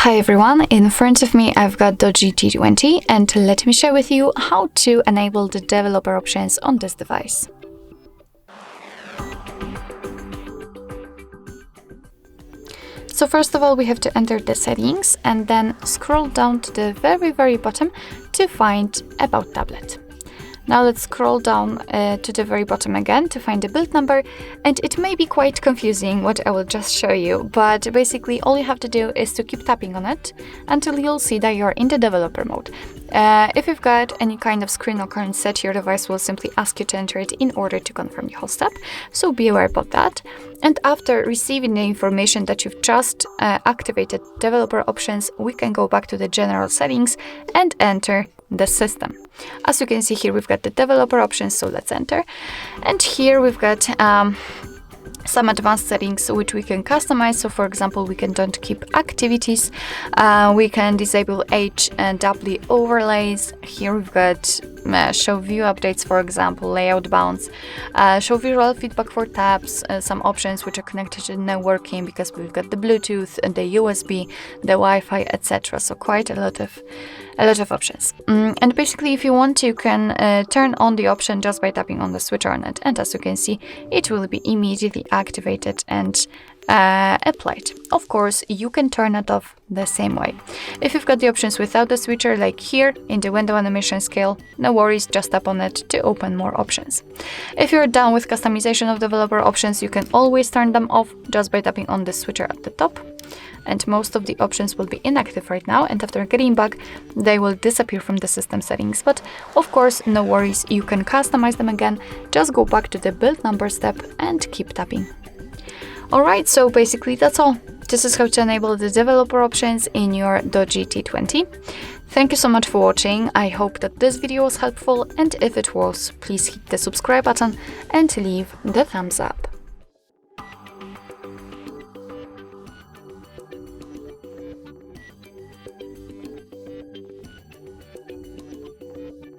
Hi everyone, in front of me I've got DOOGEE T20 and let me share with you how to enable the developer options on this device. So first of all we have to enter the settings and then scroll down to the very bottom to find About Tablet. Now let's scroll down to the very bottom again to find the build number, and it may be quite confusing what I will just show you, but basically all you have to do is to keep tapping on it until you'll see that you're in the developer mode. If you've got any kind of screen occurrence set, your device will simply ask you to enter it in order to confirm the whole step, so be aware about that. And after receiving the information that you've just activated developer options, we can go back to the general settings and enter the system. As you can see here, we've got the developer options, so let's enter. And here we've got some advanced settings which we can customize. So for example, we can don't keep activities, we can disable H and W overlays. Here we've got show view updates, for example, layout bounds, show visual feedback for tabs, some options which are connected to networking because we've got the Bluetooth and the USB, the Wi-Fi, etc. So quite a lot of options. And basically if you want to, you can turn on the option just by tapping on the switch on it, and as you can see, it will be immediately activated and applied. Of course, you can turn it off the same way. If you've got the options without the switcher, like here in the window animation scale, no worries, just tap on it to open more options. If you're done with customization of developer options, you can always turn them off just by tapping on the switcher at the top. And most of the options will be inactive right now, and after getting back, they will disappear from the system settings. But of course, no worries, you can customize them again. Just go back to the build number step and keep tapping. Alright, so basically that's all. This is how to enable the developer options in your DOOGEE T20. Thank you so much for watching. I hope that this video was helpful, and if it was, please hit the subscribe button and leave the thumbs up.